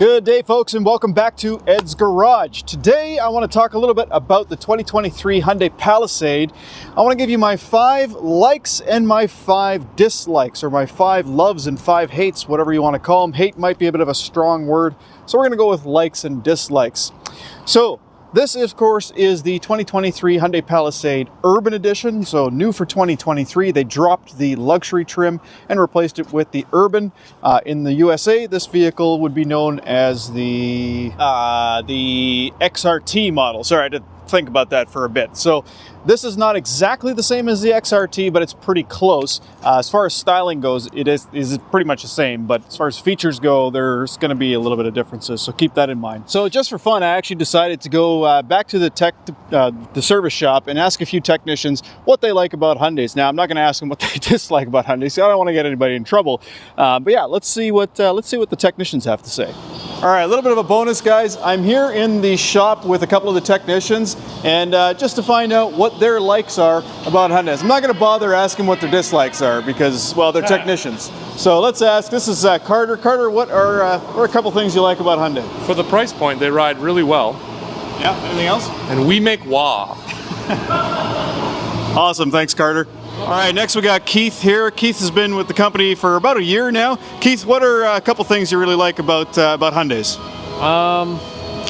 Good day, folks, and welcome back to Ed's Garage. Today, I want to talk a little bit about the 2023 Hyundai Palisade. I want to give you my 5 likes and my 5 dislikes, or my 5 loves and 5 hates, whatever you want to call them. Hate might be a bit of a strong word, so we're going to go with likes and dislikes. So, this, of course, is the 2023 Hyundai Palisade Urban Edition. So new for 2023, they dropped the luxury trim and replaced it with the Urban. In the USA, this vehicle would be known as the XRT model. Sorry, I had to think about that for a bit. So this is not exactly the same as the XRT, but it's pretty close. As far as styling goes, it is pretty much the same, but as far as features go, there's going to be a little bit of differences, so keep that in mind. So just for fun, I actually decided to go back to the service shop and ask a few technicians what they like about Hyundais. Now, I'm not going to ask them what they dislike about Hyundais, so I don't want to get anybody in trouble. But yeah, let's see what the technicians have to say. All right, a little bit of a bonus, guys. I'm here in the shop with a couple of the technicians, and just to find out what their likes are about Hyundais. I'm not going to bother asking what their dislikes are because, well, they're technicians. So let's ask. This is Carter. Carter, what are a couple things you like about Hyundai? For the price point, they ride really well. Yeah, anything else? And we make wah. Awesome, thanks, Carter. All right, next we got Keith here. Keith has been with the company for about a year now. Keith, what are a couple things you really like about Hyundais?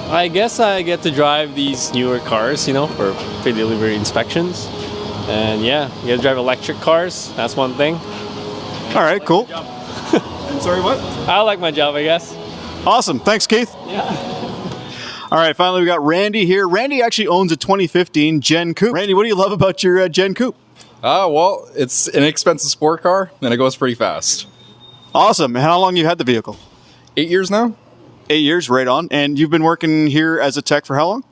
I guess I get to drive these newer cars, you know, for pre-delivery inspections. And yeah, you get to drive electric cars. That's one thing. All right, cool. Sorry, what? I like my job, I guess. Awesome, thanks, Keith. Yeah. All right, finally we got Randy here. Randy actually owns a 2015 Gen Coupe. Randy, what do you love about your Gen Coupe? Well, it's an inexpensive sport car, and it goes pretty fast. Awesome. And how long you had the vehicle? 8 years now. 8 years, right on. And you've been working here as a tech for how long?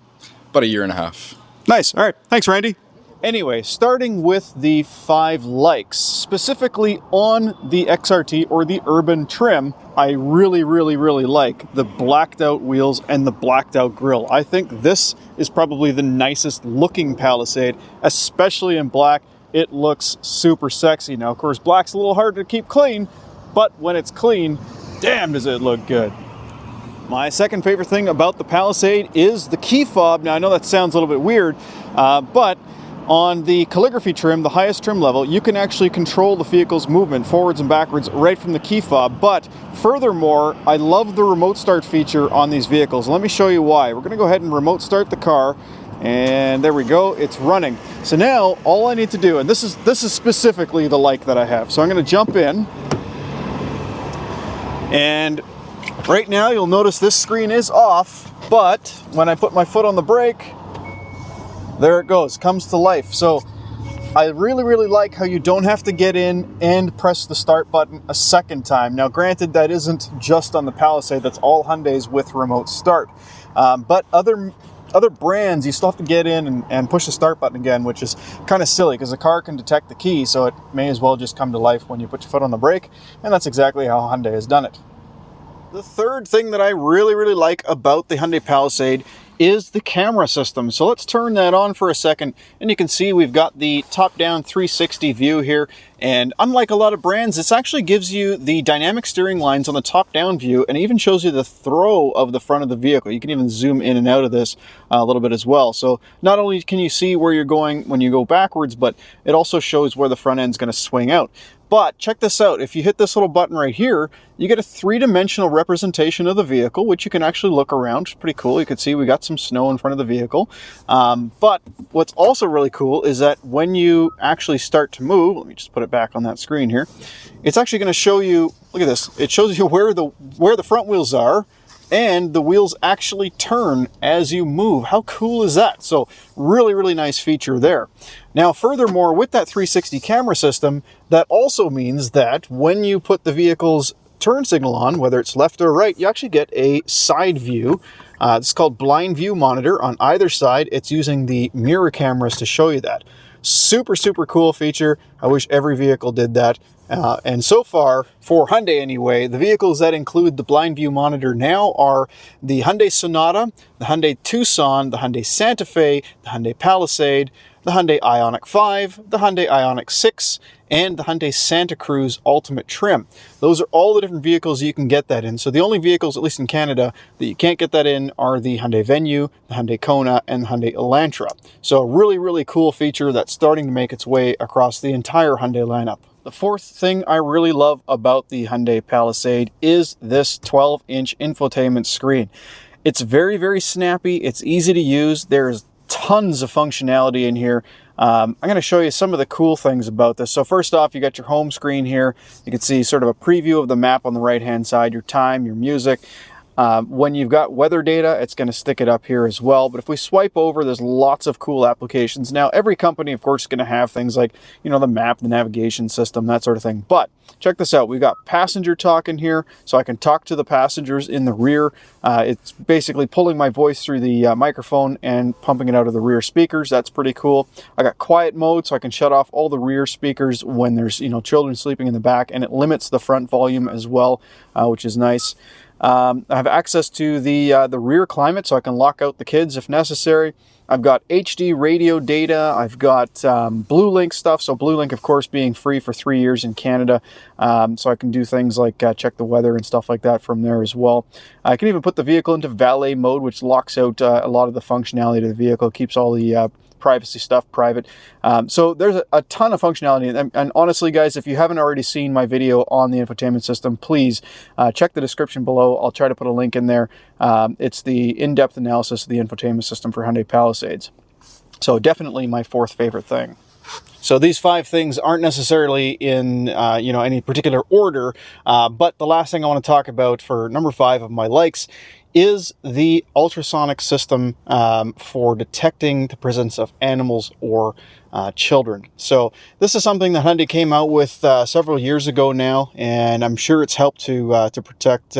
About a year and a half. Nice. All right. Thanks, Randy. Anyway, starting with the 5 likes, specifically on the XRT or the Urban trim, I really like the blacked out wheels and the blacked out grille. I think this is probably the nicest looking Palisade, especially in black. It looks super sexy. Now, of course, black's a little hard to keep clean, but when it's clean, damn does it look good. My second favorite thing about the Palisade is the key fob. Now, I know that sounds a little bit weird, but on the calligraphy trim, the highest trim level, you can actually control the vehicle's movement forwards and backwards right from the key fob. But furthermore, I love the remote start feature on these vehicles. Let me show you why. We're going to go ahead and remote start the car. And there we go, it's running. So now all I need to do, and this is specifically the like that I have. So I'm going to jump in, and right now you'll notice this screen is off, but when I put my foot on the brake, there it goes, comes to life. So I really like how you don't have to get in and press the start button a second time. Now granted, that isn't just on the Palisade, that's all Hyundais with remote start. But other brands, you still have to get in and push the start button again, which is kind of silly because the car can detect the key, so it may as well just come to life when you put your foot on the brake, and that's exactly how Hyundai has done it. The third thing that I really like about the Hyundai Palisade is the camera system. So let's turn that on for a second, and you can see we've got the top-down 360 view here, and unlike a lot of brands, this actually gives you the dynamic steering lines on the top-down view, and even shows you the throw of the front of the vehicle. You can even zoom in and out of this a little bit as well. So not only can you see where you're going when you go backwards, but it also shows where the front end is going to swing out. But check this out, if you hit this little button right here, you get a 3-dimensional representation of the vehicle, which you can actually look around. It's pretty cool. You can see we got some snow in front of the vehicle. But what's also really cool is that when you actually start to move, let me just put it back on that screen here, it's actually going to show you, look at this, it shows you where the front wheels are, and the wheels actually turn as you move. How cool is that? So really nice feature there. Now, furthermore, with that 360 camera system, that also means that when you put the vehicle's turn signal on, whether it's left or right, you actually get a side view. It's called blind view monitor. On either side, it's using the mirror cameras to show you that. Super cool feature. I wish every vehicle did that. And so far, for Hyundai anyway, the vehicles that include the blind view monitor now are the Hyundai Sonata, the Hyundai Tucson, the Hyundai Santa Fe, the Hyundai Palisade, the Hyundai Ioniq 5, the Hyundai Ioniq 6, and the Hyundai Santa Cruz Ultimate Trim. Those are all the different vehicles you can get that in. So the only vehicles, at least in Canada, that you can't get that in are the Hyundai Venue, the Hyundai Kona, and the Hyundai Elantra. So a really, really cool feature that's starting to make its way across the entire Hyundai lineup. The fourth thing I really love about the Hyundai Palisade is this 12-inch infotainment screen. It's very, very snappy. It's easy to use. There's tons of functionality in here. I'm going to show you some of the cool things about this. So first off, you got your home screen here. You can see sort of a preview of the map on the right-hand side, your time, your music. When you've got weather data, it's going to stick it up here as well. But if we swipe over, there's lots of cool applications. Now, every company, of course, is going to have things like, the map, the navigation system, that sort of thing. But check this out. We've got passenger talk in here, so I can talk to the passengers in the rear. It's basically pulling my voice through the microphone and pumping it out of the rear speakers. That's pretty cool. I got quiet mode, so I can shut off all the rear speakers when there's, children sleeping in the back, and it limits the front volume as well, which is nice. I have access to the rear climate, so I can lock out the kids if necessary. I've got HD radio data. I've got Blue Link stuff. So Blue Link, of course, being free for 3 years in Canada. So I can do things like check the weather and stuff like that from there as well. I can even put the vehicle into valet mode, which locks out a lot of the functionality of the vehicle, keeps all the privacy stuff private. So there's a ton of functionality. And honestly, guys, if you haven't already seen my video on the infotainment system, please check the description below. I'll try to put a link in there. It's the in-depth analysis of the infotainment system for Hyundai Palisades. So definitely my fourth favorite thing. So these 5 things aren't necessarily in any particular order, but the last thing I want to talk about for number 5 of my likes is the ultrasonic system for detecting the presence of animals or children. So this is something that Hyundai came out with several years ago now, and I'm sure it's helped to protect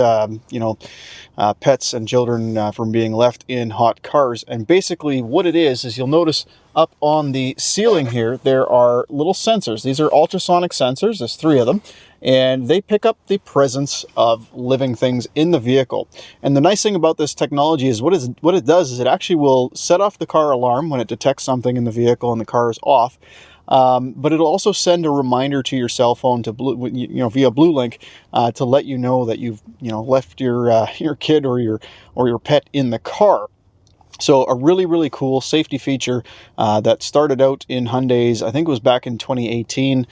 pets and children from being left in hot cars. And basically what it is you'll notice up on the ceiling here, there are little sensors. These are ultrasonic sensors. There's 3 of them. And they pick up the presence of living things in the vehicle. And the nice thing about this technology is what it does is it actually will set off the car alarm when it detects something in the vehicle and the car is off. But it'll also send a reminder to your cell phone to via Blue Link to let you know that you've left your kid or your pet in the car. So a really, really cool safety feature that started out in Hyundai's, I think it was back in 2018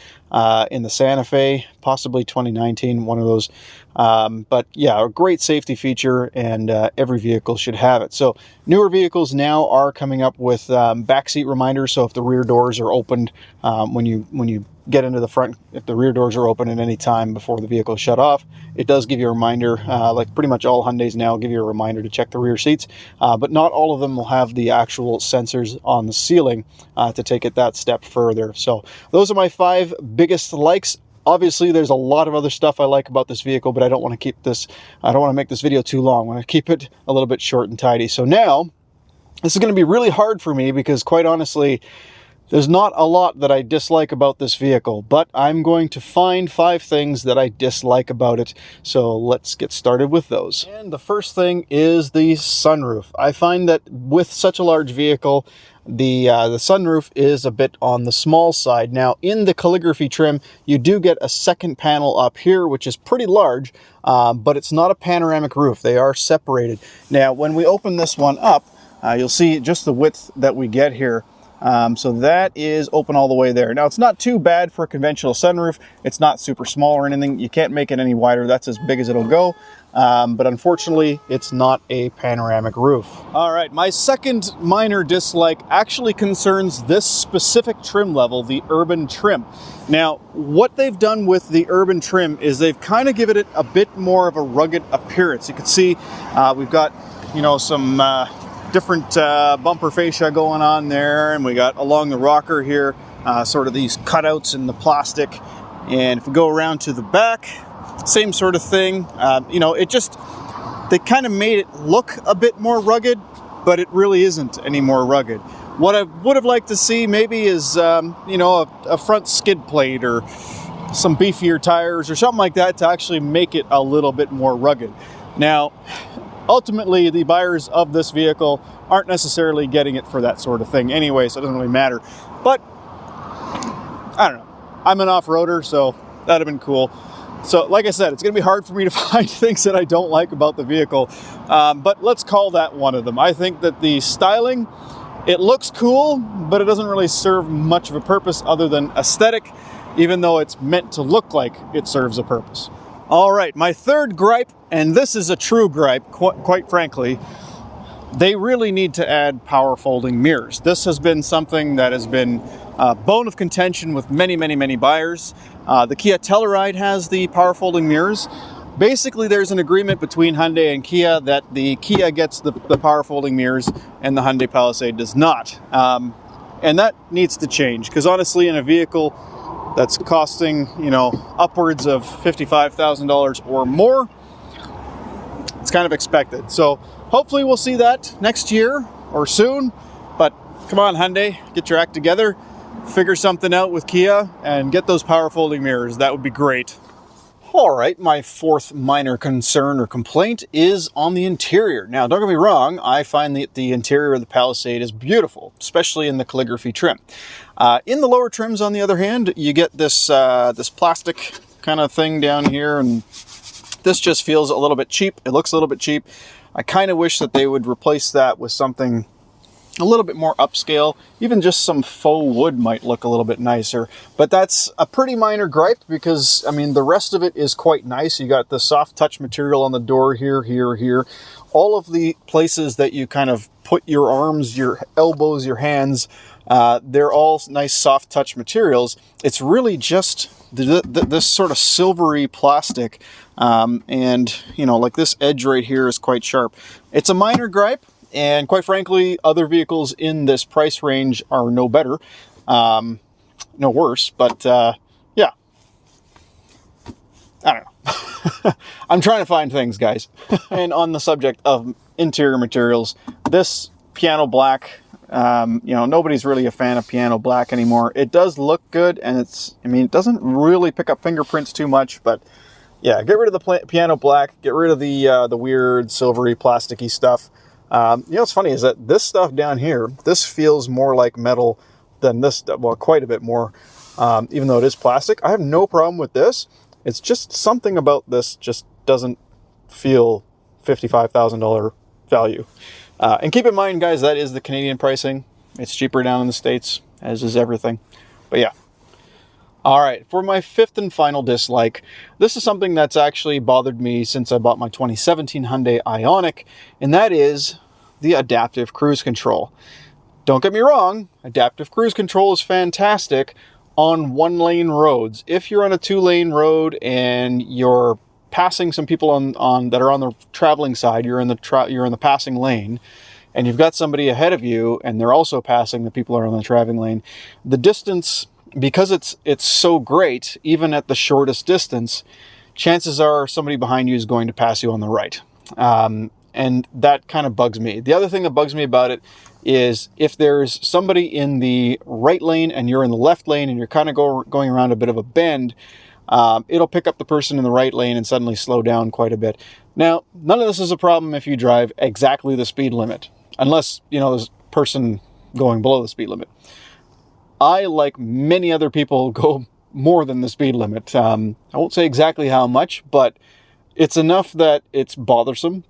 in the Santa Fe, possibly 2019, one of those. But yeah, a great safety feature, and every vehicle should have it. So newer vehicles now are coming up with backseat reminders. So if the rear doors are opened when you get into the front, if the rear doors are open at any time before the vehicle is shut off, it does give you a reminder. Like pretty much all Hyundais now give you a reminder to check the rear seats, but not all of them will have the actual sensors on the ceiling to take it that step further. So those are my 5 biggest likes. Obviously, there's a lot of other stuff I like about this vehicle, but I don't want to make this video too long. I want to keep it a little bit short and tidy. So now, this is going to be really hard for me because, quite honestly, there's not a lot that I dislike about this vehicle, but I'm going to find 5 things that I dislike about it. So let's get started with those. And the first thing is the sunroof. I find that with such a large vehicle, the sunroof is a bit on the small side. Now, in the calligraphy trim, you do get a second panel up here, which is pretty large, but it's not a panoramic roof. They are separated. Now, when we open this one up, you'll see just the width that we get here. So that is open all the way there. Now, it's not too bad for a conventional sunroof. It's not super small or anything. You can't make it any wider. That's as big as it'll go. But unfortunately, it's not a panoramic roof. All right, my second minor dislike actually concerns this specific trim level, the urban trim. Now, what they've done with the urban trim is they've kind of given it a bit more of a rugged appearance. You can see we've got, some different bumper fascia going on there, and we got along the rocker here sort of these cutouts in the plastic. And if we go around to the back, same sort of thing. They kind of made it look a bit more rugged, but it really isn't any more rugged. What I would have liked to see maybe is a front skid plate or some beefier tires or something like that to actually make it a little bit more rugged. Now, ultimately the buyers of this vehicle aren't necessarily getting it for that sort of thing anyway, so it doesn't really matter. But I don't know. I'm an off-roader, so that'd have been cool. So like I said, it's going to be hard for me to find things that I don't like about the vehicle, but let's call that one of them. I think that the styling, it looks cool, but it doesn't really serve much of a purpose other than aesthetic, even though it's meant to look like it serves a purpose. All right, my third gripe, and this is a true gripe, quite frankly, they really need to add power folding mirrors. This has been something that has been a bone of contention with many buyers. The Kia Telluride has the power folding mirrors. Basically, there's an agreement between Hyundai and Kia that the Kia gets the power folding mirrors and the Hyundai Palisade does not. And that needs to change, because honestly, in a vehicle that's costing, you know, upwards of $55,000 or more, it's kind of expected. So hopefully we'll see that next year or soon. But come on, Hyundai, get your act together, figure something out with Kia, and get those power folding mirrors. That would be great. All right, my fourth minor concern or complaint is on the interior. Now, don't get me wrong, I find that the interior of the Palisade is beautiful, especially in the calligraphy trim. In the lower trims, on the other hand, you get this this plastic kind of thing down here, and this just feels a little bit cheap. It looks a little bit cheap. I kind of wish that they would replace that with something a little bit more upscale. Even just some faux wood might look a little bit nicer. But that's a pretty minor gripe, because, I mean, the rest of it is quite nice. You got the soft touch material on the door here, here. All of the places that you kind of put your arms, your elbows, your hands, they're all nice soft touch materials. It's really just this sort of silvery plastic, and, you know, like this edge right here is quite sharp. It's a minor gripe. And quite frankly, other vehicles in this price range are no better, no worse, but yeah, I don't know. I'm trying to find things, guys. And on the subject of interior materials, this piano black, you know, nobody's really a fan of piano black anymore. It does look good, and it doesn't really pick up fingerprints too much, but yeah, get rid of the piano black, get rid of the weird silvery plasticky stuff. You know, what's funny is that this stuff down here, this feels more like metal than this, well, quite a bit more, even though it is plastic. I have no problem with this. It's just something about this just doesn't feel $55,000 value. And keep in mind, guys, that is the Canadian pricing. It's cheaper down in the States, as is everything. But yeah. All right, for my fifth and final dislike, this is something that's actually bothered me since I bought my 2017 Hyundai Ioniq, and that is the adaptive cruise control. Don't get me wrong, adaptive cruise control is fantastic on one-lane roads. If you're on a two-lane road and you're passing some people on that are on the traveling side, you're in the passing lane, and you've got somebody ahead of you, and they're also passing the people that are on the traveling lane, the distance, because it's so great, even at the shortest distance, chances are somebody behind you is going to pass you on the right. And that kind of bugs me. The other thing that bugs me about it is if there's somebody in the right lane and you're in the left lane and you're kind of going around a bit of a bend, it'll pick up the person in the right lane and suddenly slow down quite a bit. Now, none of this is a problem if you drive exactly the speed limit, unless, you know, there's a person going below the speed limit. I, like many other people, go more than the speed limit. I won't say exactly how much, but it's enough that it's bothersome.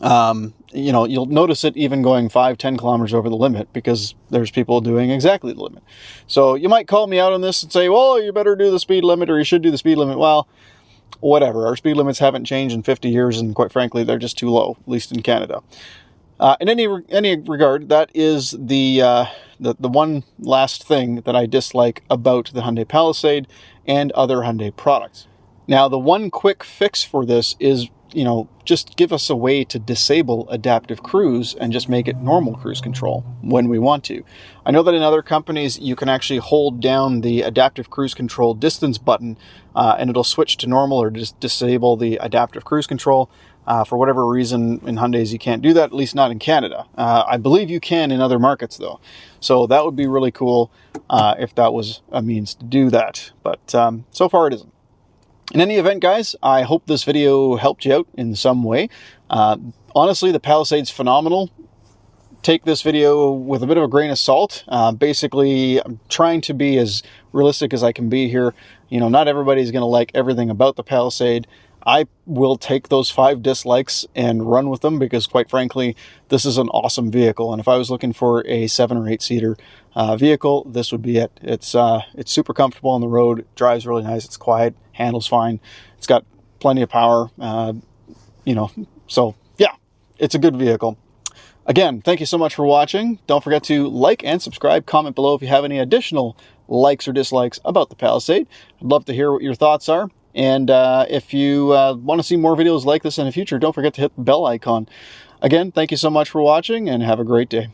You know, you'll notice it even going 5-10 kilometers over the limit, because there's people doing exactly the limit. So you might call me out on this and say, well, you better do the speed limit, or you should do the speed limit. Well, whatever. Our speed limits haven't changed in 50 years, and quite frankly, they're just too low, at least in Canada. In any regard, that is the one last thing that I dislike about the Hyundai Palisade and other Hyundai products. Now, the one quick fix for this is, you know, just give us a way to disable adaptive cruise and just make it normal cruise control when we want to. I know that in other companies, you can actually hold down the adaptive cruise control distance button and it'll switch to normal or just disable the adaptive cruise control. For whatever reason, in Hyundais, you can't do that, at least not in Canada. I believe you can in other markets, though. So that would be really cool if that was a means to do that. But so far, it isn't. In any event, guys, I hope this video helped you out in some way. Honestly, the Palisade's phenomenal. Take this video with a bit of a grain of salt. Basically, I'm trying to be as realistic as I can be here. You know, not everybody's going to like everything about the Palisade. I will take those 5 dislikes and run with them because, quite frankly, this is an awesome vehicle. And if I was looking for a 7 or 8 seater vehicle, this would be it. It's super comfortable on the road. It drives really nice. It's quiet, handles fine. It's got plenty of power. You know, so yeah, it's a good vehicle. Again, thank you so much for watching. Don't forget to like and subscribe. Comment below if you have any additional likes or dislikes about the Palisade. I'd love to hear what your thoughts are. And if you want to see more videos like this in the future, don't forget to hit the bell icon. Again, thank you so much for watching and have a great day.